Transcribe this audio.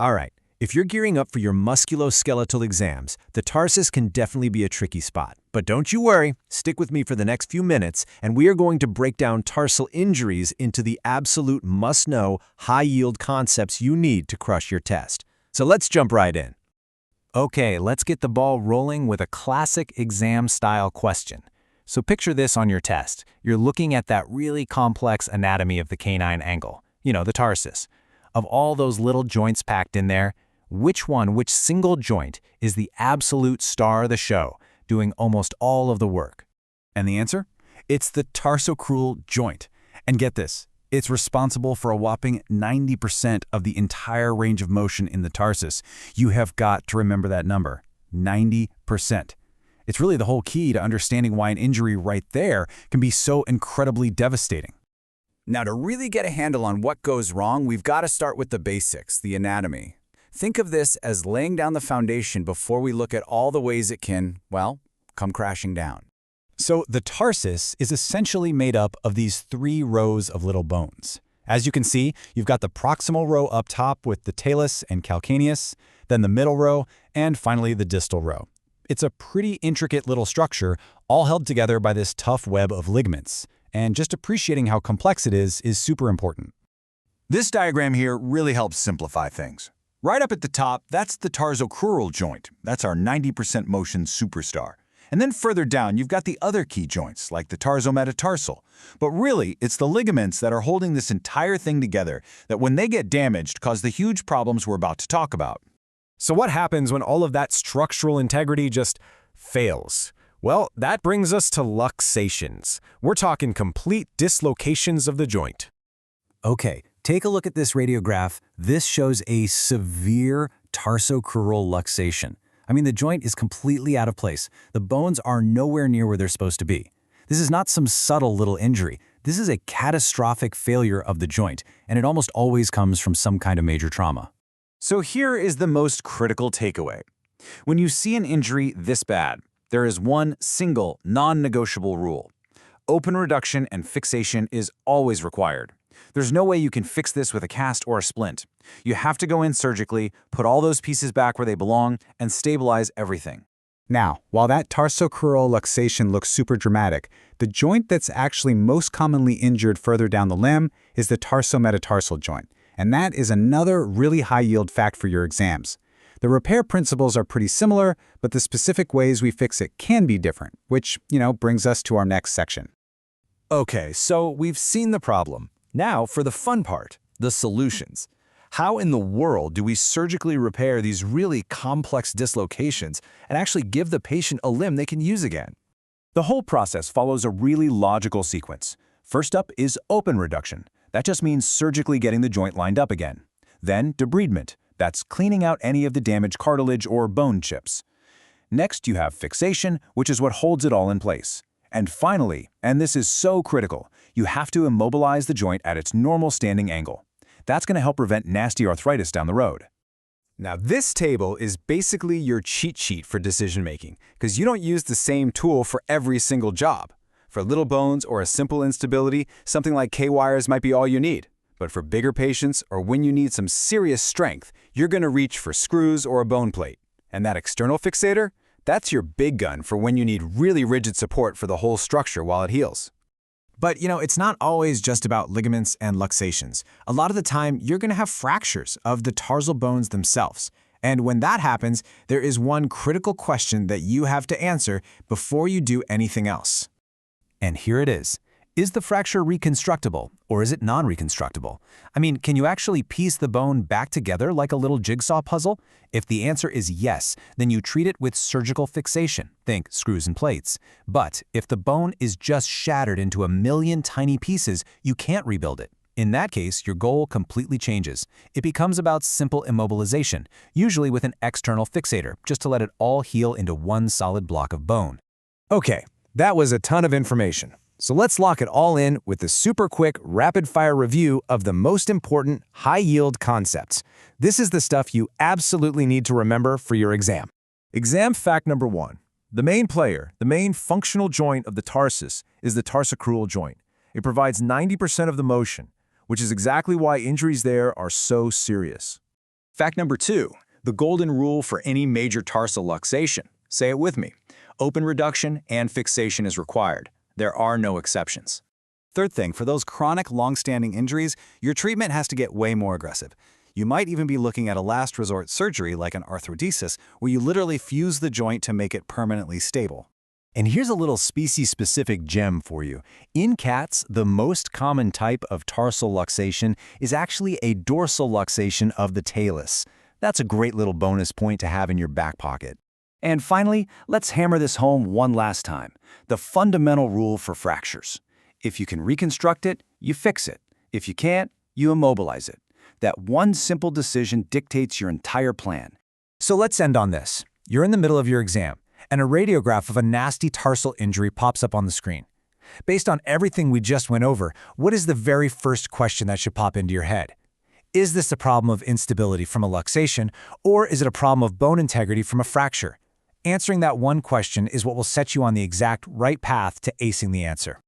All right, if you're gearing up for your musculoskeletal exams, the tarsus can definitely be a tricky spot. But don't you worry, stick with me for the next few minutes, and we are going to break down tarsal injuries into the absolute must-know, high-yield concepts you need to crush your test. So let's jump right in. Okay, let's get the ball rolling with a classic exam-style question. So picture this on your test. You're looking at that really complex anatomy of the canine angle, the tarsus. Of all those little joints packed in there, which single joint is the absolute star of the show, doing almost all of the work? And the answer? It's the tarsocrural joint. And get this, it's responsible for a whopping 90% of the entire range of motion in the tarsus. You have got to remember that number, 90%. It's really the whole key to understanding why an injury right there can be so incredibly devastating. Now, to really get a handle on what goes wrong, we've got to start with the basics, the anatomy. Think of this as laying down the foundation before we look at all the ways it can, well, come crashing down. So the tarsus is essentially made up of these 3 rows of little bones. As you can see, you've got the proximal row up top with the talus and calcaneus, then the middle row, and finally the distal row. It's a pretty intricate little structure, all held together by this tough web of ligaments. And just appreciating how complex it is super important. This diagram here really helps simplify things. Right up at the top, that's the tarsocrural joint. That's our 90% motion superstar. And then further down, you've got the other key joints, like the tarsometatarsal. But really, it's the ligaments that are holding this entire thing together that when they get damaged, cause the huge problems we're about to talk about. So what happens when all of that structural integrity just fails? Well, that brings us to luxations. We're talking complete dislocations of the joint. Okay, take a look at this radiograph. This shows a severe tarsocrural luxation. I mean, the joint is completely out of place. The bones are nowhere near where they're supposed to be. This is not some subtle little injury. This is a catastrophic failure of the joint, and it almost always comes from some kind of major trauma. So here is the most critical takeaway. When you see an injury this bad, there is one single, non-negotiable rule. Open reduction and fixation is always required. There's no way you can fix this with a cast or a splint. You have to go in surgically, put all those pieces back where they belong, and stabilize everything. Now, while that tarsocrural luxation looks super dramatic, the joint that's actually most commonly injured further down the limb is the tarsometatarsal joint. And that is another really high-yield fact for your exams. The repair principles are pretty similar, but the specific ways we fix it can be different, which, brings us to our next section. Okay, so we've seen the problem. Now for the fun part, the solutions. How in the world do we surgically repair these really complex dislocations and actually give the patient a limb they can use again? The whole process follows a really logical sequence. First up is open reduction. That just means surgically getting the joint lined up again. Then debridement. That's cleaning out any of the damaged cartilage or bone chips. Next, you have fixation, which is what holds it all in place. And finally, and this is so critical, you have to immobilize the joint at its normal standing angle. That's going to help prevent nasty arthritis down the road. Now this table is basically your cheat sheet for decision-making, because you don't use the same tool for every single job. For little bones or a simple instability, something like K-wires might be all you need. But for bigger patients or when you need some serious strength, you're going to reach for screws or a bone plate. And that external fixator? That's your big gun for when you need really rigid support for the whole structure while it heals. But it's not always just about ligaments and luxations. A lot of the time, you're going to have fractures of the tarsal bones themselves. And when that happens, there is one critical question that you have to answer before you do anything else. And here it is. Is the fracture reconstructible, or is it non-reconstructible? I mean, can you actually piece the bone back together like a little jigsaw puzzle? If the answer is yes, then you treat it with surgical fixation, think screws and plates. But if the bone is just shattered into a million tiny pieces, you can't rebuild it. In that case, your goal completely changes. It becomes about simple immobilization, usually with an external fixator, just to let it all heal into one solid block of bone. Okay, that was a ton of information. So let's lock it all in with the super quick, rapid-fire review of the most important high-yield concepts. This is the stuff you absolutely need to remember for your exam. Exam fact number 1. The main player, the main functional joint of the tarsus, is the tarsocrural joint. It provides 90% of the motion, which is exactly why injuries there are so serious. Fact number 2, the golden rule for any major tarsal luxation. Say it with me. Open reduction and fixation is required. There are no exceptions. Third thing, for those chronic, long-standing injuries, your treatment has to get way more aggressive. You might even be looking at a last resort surgery like an arthrodesis, where you literally fuse the joint to make it permanently stable. And here's a little species-specific gem for you. In cats, the most common type of tarsal luxation is actually a dorsal luxation of the talus. That's a great little bonus point to have in your back pocket. And finally, let's hammer this home one last time. The fundamental rule for fractures. If you can reconstruct it, you fix it. If you can't, you immobilize it. That one simple decision dictates your entire plan. So let's end on this. You're in the middle of your exam, and a radiograph of a nasty tarsal injury pops up on the screen. Based on everything we just went over, what is the very first question that should pop into your head? Is this a problem of instability from a luxation, or is it a problem of bone integrity from a fracture? Answering that one question is what will set you on the exact right path to acing the answer.